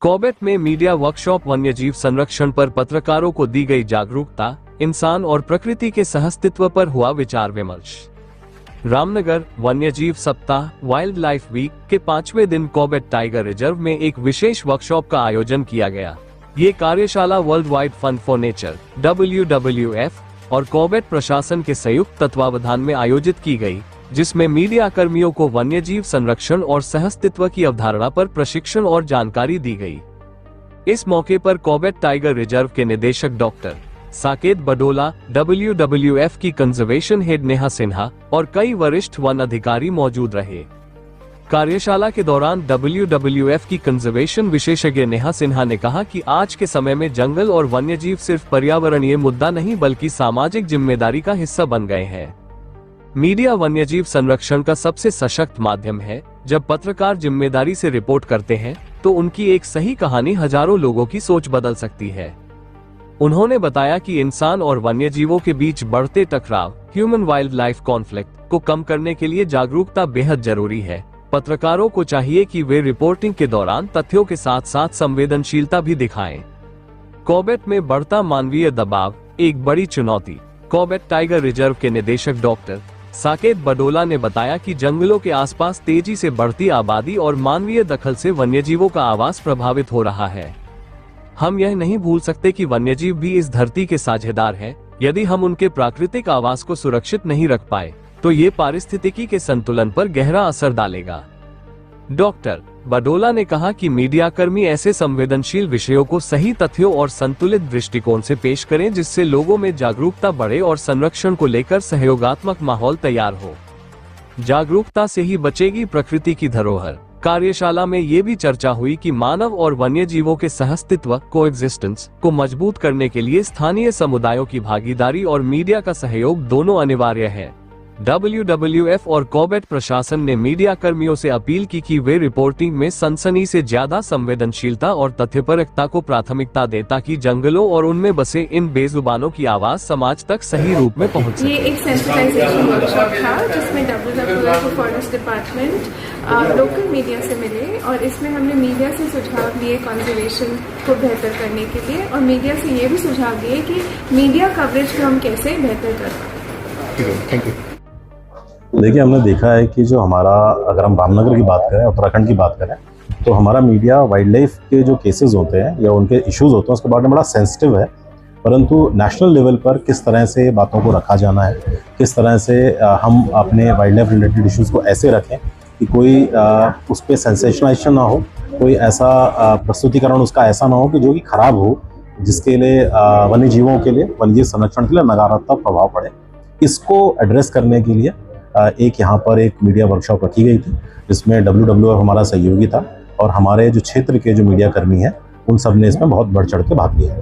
Corbett में media workshop वन्यजीव संरक्षण पर पत्रकारों को दी गई जागरूकता, इंसान और प्रकृति के सहअस्तित्व पर हुआ विचार विमर्श। रामनगर वन्यजीव सप्ताह वाइल्ड लाइफ वीक के 5वें दिन कॉर्बेट टाइगर रिजर्व में एक विशेष वर्कशॉप का आयोजन किया गया। ये कार्यशाला world wide fund for nature WWF और कॉर्बेट प्रशासन के संयुक्त तत्वावधान में आयोजित की गई, जिसमें मीडिया कर्मियों को वन्यजीव संरक्षण और सहअस्तित्व की अवधारणा पर प्रशिक्षण और जानकारी दी गई। इस मौके पर कॉर्बेट टाइगर रिजर्व के निदेशक डॉक्टर साकेत बडोला, WWF की कंजर्वेशन हेड नेहा सिन्हा और कई वरिष्ठ वन अधिकारी मौजूद रहे। कार्यशाला के दौरान WWF की कंजर्वेशन विशेषज्ञ नेहा सिन्हा ने कहा कि आज के समय में जंगल और वन्यजीव सिर्फ पर्यावरणीय मुद्दा नहीं बल्कि सामाजिक जिम्मेदारी का हिस्सा बन गए हैं। मीडिया वन्यजीव संरक्षण का सबसे सशक्त माध्यम है। जब पत्रकार जिम्मेदारी से रिपोर्ट करते हैं तो उनकी एक सही कहानी हजारों लोगों की सोच बदल सकती है। उन्होंने बताया कि इंसान और वन्यजीवों के बीच बढ़ते टकराव, ह्यूमन वाइल्ड लाइफ कॉन्फ्लिक्ट को कम करने के लिए जागरूकता बेहद जरूरी है। पत्रकारों को चाहिए कि वे रिपोर्टिंग के दौरान तथ्यों के साथ साथ संवेदनशीलता भी दिखाएं। कॉर्बेट में बढ़ता मानवीय दबाव एक बड़ी चुनौती। कॉर्बेट टाइगर रिजर्व के निदेशक डॉक्टर साकेत बडोला ने बताया कि जंगलों के आसपास तेजी से बढ़ती आबादी और मानवीय दखल से वन्यजीवों का आवास प्रभावित हो रहा है। हम यह नहीं भूल सकते कि वन्यजीव भी इस धरती के साझेदार हैं। यदि हम उनके प्राकृतिक आवास को सुरक्षित नहीं रख पाए तो ये पारिस्थितिकी के संतुलन पर गहरा असर डालेगा। डॉक्टर बडोला ने कहा कि मीडियाकर्मी ऐसे संवेदनशील विषयों को सही तथ्यों और संतुलित दृष्टिकोण से पेश करें जिससे लोगों में जागरूकता बढ़े और संरक्षण को लेकर सहयोगात्मक माहौल तैयार हो। जागरूकता से ही बचेगी प्रकृति की धरोहर। कार्यशाला में ये भी चर्चा हुई कि मानव और वन्यजीवों के सहअस्तित्व कोएग्जिस्टेंस को मजबूत करने के लिए स्थानीय समुदायों की भागीदारी और मीडिया का सहयोग दोनों अनिवार्य है। WWF और कॉर्बेट प्रशासन ने मीडिया कर्मियों से अपील की कि वे रिपोर्टिंग में सनसनी से ज्यादा संवेदनशीलता और तथ्यपरकता को प्राथमिकता दें ताकि जंगलों और उनमें बसे इन बेजुबानों की आवाज समाज तक सही रूप में पहुंच सके। ये एक सेंसिटाइजेशन वर्कशॉप था जिसमें WWF और फॉरेस्ट डिपार्टमेंट लोकल मीडिया से मिले और इसमें हमने मीडिया से सुझाव लिए कंजर्वेशन को बेहतर करने के लिए और मीडिया से ये भी सुझाव दिए कि मीडिया कवरेज को हम कैसे बेहतर कर पाए। Thank you. देखिए, हमने देखा है कि जो हमारा, अगर हम रामनगर की बात करें, उत्तराखंड की बात करें, तो हमारा मीडिया वाइल्ड लाइफ के जो केसेस होते हैं या उनके इश्यूज होते हैं उसके बारे में बड़ा सेंसिटिव है। परंतु नेशनल लेवल पर किस तरह से बातों को रखा जाना है, किस तरह से हम अपने वाइल्ड लाइफ रिलेटेड इश्यूज़ को ऐसे रखें कि कोई उस पर सेंसेशनाइजेशन ना हो, कोई ऐसा प्रस्तुतिकरण उसका ऐसा ना हो कि जो कि ख़राब हो, जिसके लिए वन्यजीवों के लिए, वन्यजीव संरक्षण के लिए नकारात्मक प्रभाव पड़े। इसको एड्रेस करने के लिए एक यहाँ पर एक मीडिया वर्कशॉप रखी गई थी जिसमें WWF हमारा सहयोगी था और हमारे जो क्षेत्र के जो मीडिया कर्मी हैं उन सब ने इसमें बहुत बढ़ चढ़ के भाग लिया।